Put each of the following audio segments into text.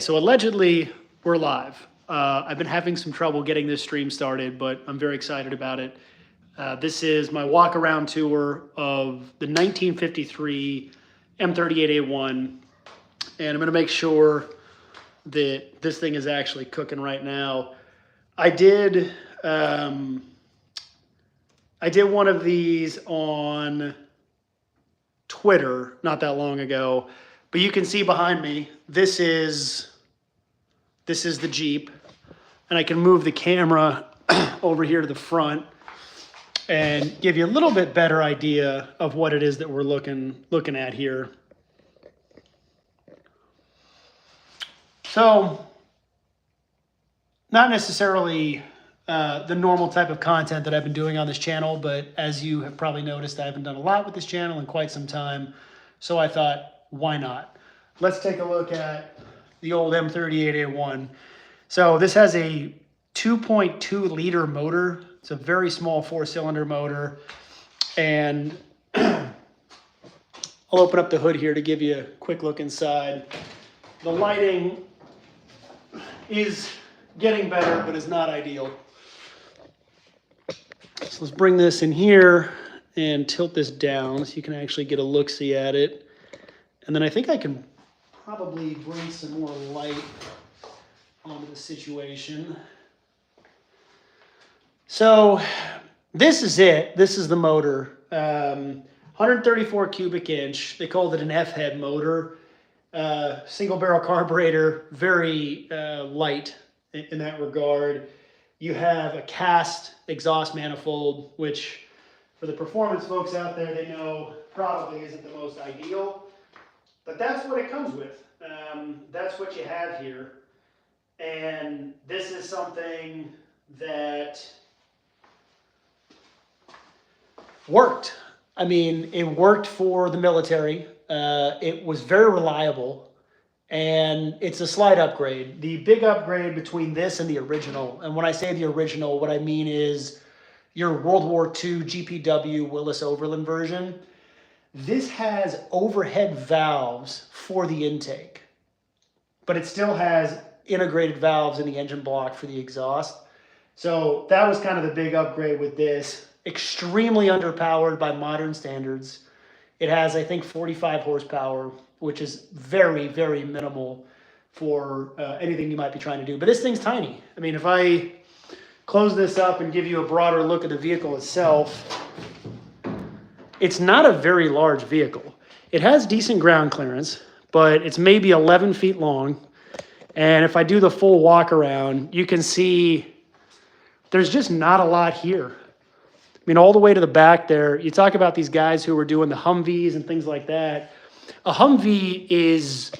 So allegedly, we're live. I've been having some trouble getting this stream started, but I'm very excited about it. This is my walk around tour of the 1953 M38A1, and I'm going to make sure that this thing is actually cooking right now. I did one of these on Twitter not that long ago, but you can see behind me, this is the Jeep, and I can move the camera over here to the front and give you a little bit better idea of what it is that we're looking at here. So, not necessarily the normal type of content that I've been doing on this channel, but as you have probably noticed, I haven't done a lot with this channel in quite some time, so I thought, why not? Let's take a look at the old M38A1. So this has a 2.2 liter motor. It's a very small 4-cylinder motor. And I'll open up the hood here to give you a quick look inside. The lighting is getting better, but is not ideal. So let's bring this in here and tilt this down so you can actually get a look-see at it. And then I think I can probably bring some more light onto the situation. So this is it. This is the motor. 134 cubic inch. They called it an F-head motor. Single barrel carburetor, very light in that regard. You have a cast exhaust manifold, which for the performance folks out there, they know probably isn't the most ideal. But that's what it comes with. That's what you have here. And this is something that worked. I mean, it worked for the military. It was very reliable. And it's a slight upgrade. The big upgrade between this and the original, and when I say the original, what I mean is your World War II GPW Willis Overland version. This has overhead valves for the intake, but it still has integrated valves in the engine block for the exhaust. So that was kind of the big upgrade with this. Extremely underpowered by modern standards. It has, I think, 45 horsepower, which is very, very minimal for anything you might be trying to do. But this thing's tiny. I mean, if I close this up and give you a broader look at the vehicle itself, it's not a very large vehicle. It has decent ground clearance, but it's maybe 11 feet long. And if I do the full walk around, you can see there's just not a lot here. I mean, all the way to the back there, you talk about these guys who were doing the Humvees and things like that. A Humvee is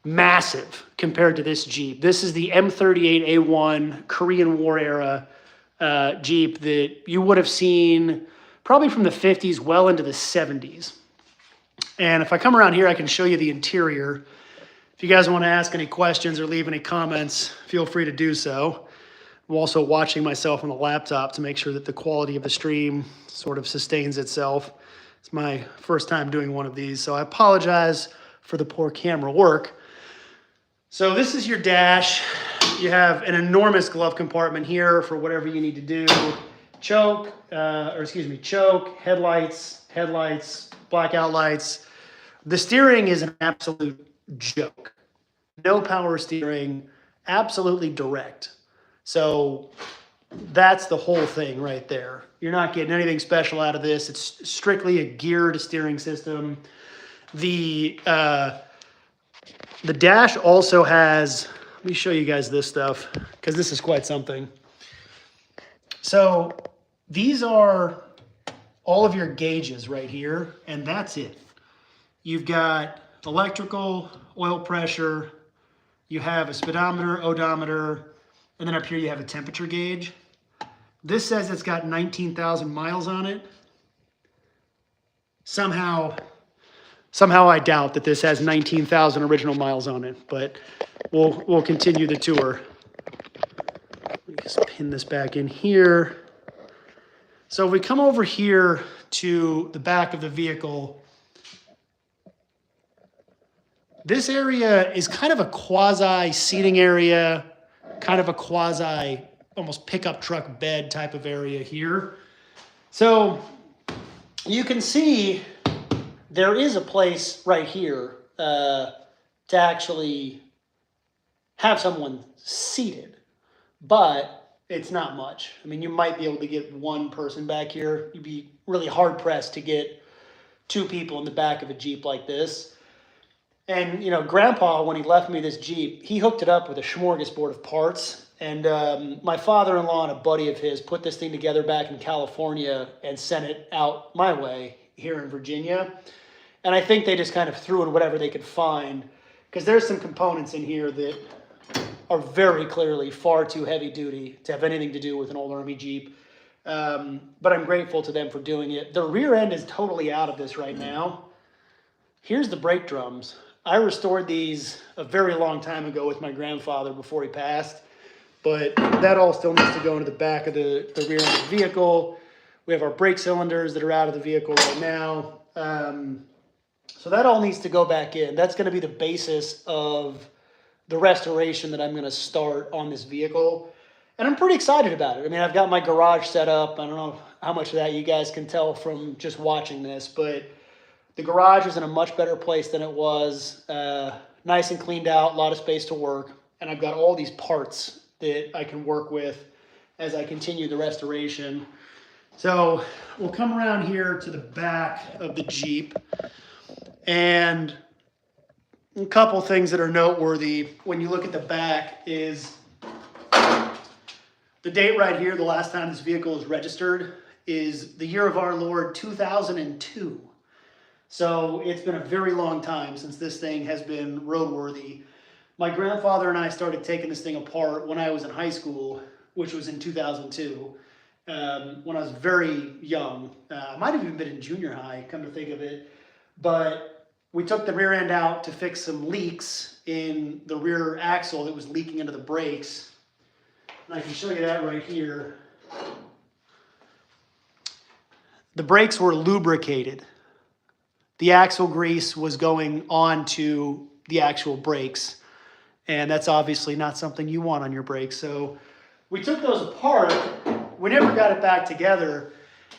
massive compared to this Jeep. This is the M38A1 Korean War era Jeep that you would have seen probably from the 50s well into the 70s. And if I come around here, I can show you the interior. If you guys want to ask any questions or leave any comments, feel free to do so. I'm also watching myself on the laptop to make sure that the quality of the stream sort of sustains itself. It's my first time doing one of these, so I apologize for the poor camera work. So this is your dash. You have an enormous glove compartment here for whatever you need to do. Choke, headlights, blackout lights. The steering is an absolute joke. No power steering, absolutely direct. So that's the whole thing right there. You're not getting anything special out of this. It's strictly a geared steering system. The dash also has, let me show you guys this stuff because this is quite something. So these are all of your gauges right here, and that's it. You've got electrical, oil pressure, you have a speedometer, odometer, and then up here you have a temperature gauge. This says it's got 19,000 miles on it. Somehow I doubt that this has 19,000 original miles on it, but we'll continue the tour. Let me just pin this back in here. So if we come over here to the back of the vehicle, This area is kind of a quasi seating area, kind of a quasi almost pickup truck bed type of area here. So you can see there is a place right here to actually have someone seated, but it's not much. I mean, you might be able to get one person back here. You'd be really hard pressed to get two people in the back of a Jeep like this. And, you know, Grandpa, when he left me this Jeep, he hooked it up with a smorgasbord of parts. And my father-in-law and a buddy of his put this thing together back in California and sent it out my way here in Virginia. And I think they just kind of threw in whatever they could find, because there's some components in here that are very clearly far too heavy duty to have anything to do with an old Army Jeep. But I'm grateful to them for doing it. The rear end is totally out of this right now. Here's the brake drums. I restored these a very long time ago with my grandfather before he passed, but that all still needs to go into the back of the rear end of the vehicle. We have our brake cylinders that are out of the vehicle right now. So that all needs to go back in. That's going to be the basis of the restoration that I'm going to start on this vehicle. And I'm pretty excited about it. I mean, I've got my garage set up. I don't know how much of that you guys can tell from just watching this, but the garage is in a much better place than it was. Nice and cleaned out, a lot of space to work. And I've got all these parts that I can work with as I continue the restoration. So we'll come around here to the back of the Jeep. And a couple things that are noteworthy when you look at the back is the date right here, the last time this vehicle was registered, is the year of our Lord 2002. So it's been a very long time since this thing has been roadworthy. My grandfather and I started taking this thing apart when I was in high school, which was in 2002, when I was very young. I might have even been in junior high, come to think of it. But we took the rear end out to fix some leaks in the rear axle that was leaking into the brakes. And I can show you that right here. The brakes were lubricated. The axle grease was going on to the actual brakes. And that's obviously not something you want on your brakes. So we took those apart. We never got it back together.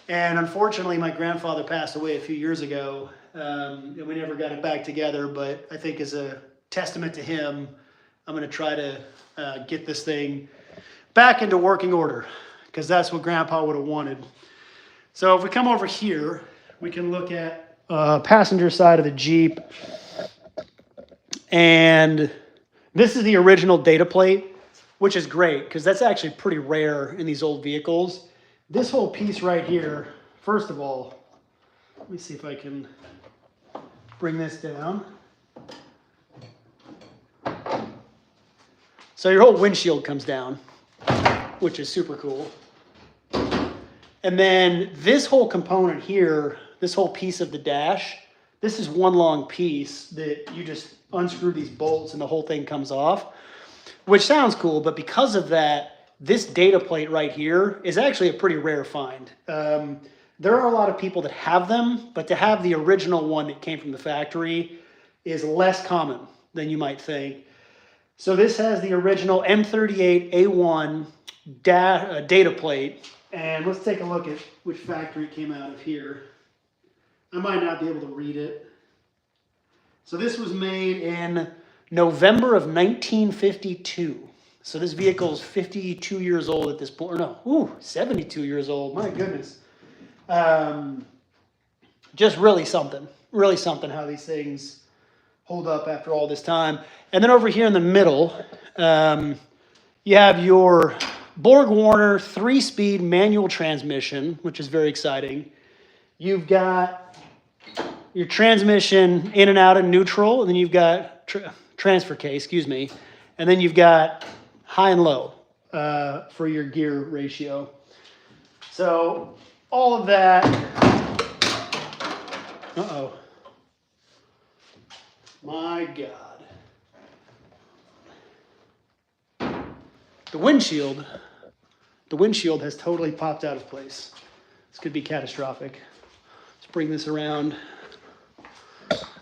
And unfortunately, my grandfather passed away a few years ago. And we never got it back together. But I think as a testament to him, I'm going to try to get this thing back into working order, because that's what Grandpa would have wanted. So if we come over here, we can look at passenger side of the Jeep. And this is the original data plate, which is great because that's actually pretty rare in these old vehicles. This whole piece right here, first of all, let me see if I can bring this down. So your whole windshield comes down, which is super cool. And then this whole component here, this whole piece of the dash, this is one long piece that you just unscrew these bolts and the whole thing comes off, which sounds cool, but because of that, this data plate right here is actually a pretty rare find. There are a lot of people that have them, but to have the original one that came from the factory is less common than you might think. So this has the original M38A1 data plate. And let's take a look at which factory it came out of here. I might not be able to read it. So this was made in November of 1952. So this vehicle is 52 years old at this point. Or no, 72 years old. My goodness. Just really something how these things hold up after all this time. And then over here in the middle, you have your Borg-Warner 3-speed manual transmission, which is very exciting. You've got your transmission in and out of neutral, and then you've got transfer case, and then you've got high and low for your gear ratio. So all of that, my God. The windshield has totally popped out of place. This could be catastrophic. Let's bring this around.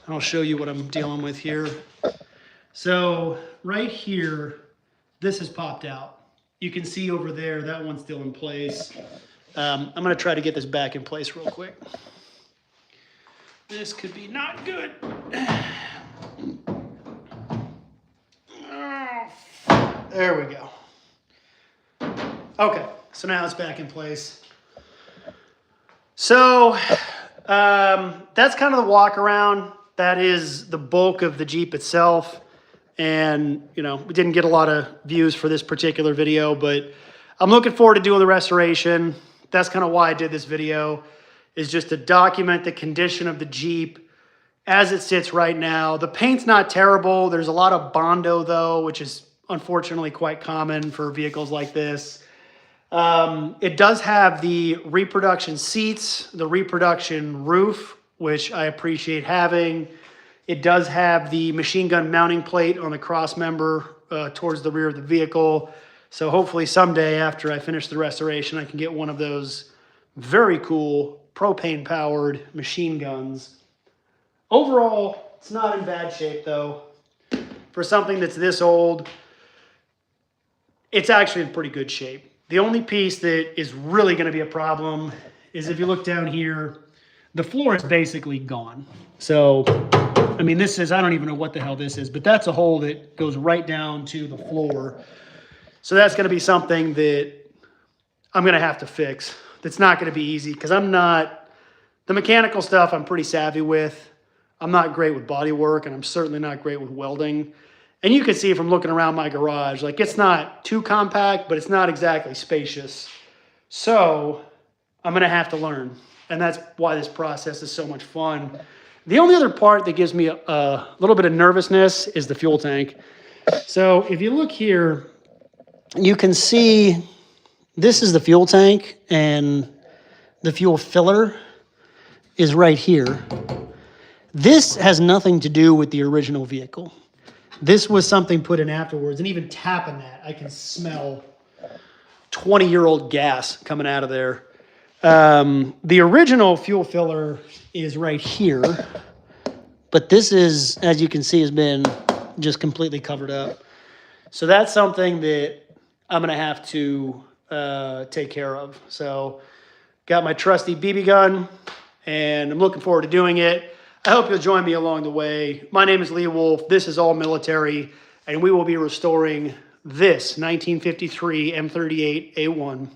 and I'll show you what I'm dealing with here. So right here, this has popped out. You can see over there, that one's still in place. I'm gonna try to get this back in place real quick. This could be not good. There we go. Okay, so now it's back in place. So that's kind of the walk around. That is the bulk of the Jeep itself. And, you know, we didn't get a lot of views for this particular video, but I'm looking forward to doing the restoration. That's kind of why I did this video, is just to document the condition of the Jeep as it sits right now. The paint's not terrible. There's a lot of Bondo though, which is unfortunately quite common for vehicles like this. It does have the reproduction seats, the reproduction roof, which I appreciate having. It does have the machine gun mounting plate on the cross member towards the rear of the vehicle. So hopefully someday after I finish the restoration, I can get one of those very cool propane powered machine guns. Overall, it's not in bad shape though. For something that's this old, it's actually in pretty good shape. The only piece that is really going to be a problem is if you look down here, the floor is basically gone. So, I mean, this is, I don't even know what the hell this is, but that's a hole that goes right down to the floor. So that's going to be something that I'm going to have to fix. That's not going to be easy because I'm not, the mechanical stuff I'm pretty savvy with. I'm not great with body work, and I'm certainly not great with welding. And you can see from looking around my garage, like it's not too compact, but it's not exactly spacious. So I'm gonna have to learn. And that's why this process is so much fun. The only other part that gives me a little bit of nervousness is the fuel tank. So if you look here, you can see this is the fuel tank and the fuel filler is right here. This has nothing to do with the original vehicle. This was something put in afterwards, and even tapping that, I can smell 20-year-old gas coming out of there. The original fuel filler is right here, but this is, as you can see, has been just completely covered up. So that's something that I'm gonna have to take care of. So got my trusty BB gun, and I'm looking forward to doing it. I hope you'll join me along the way. My name is Lee Wolf. This is All Military, and we will be restoring this 1953 M38A1.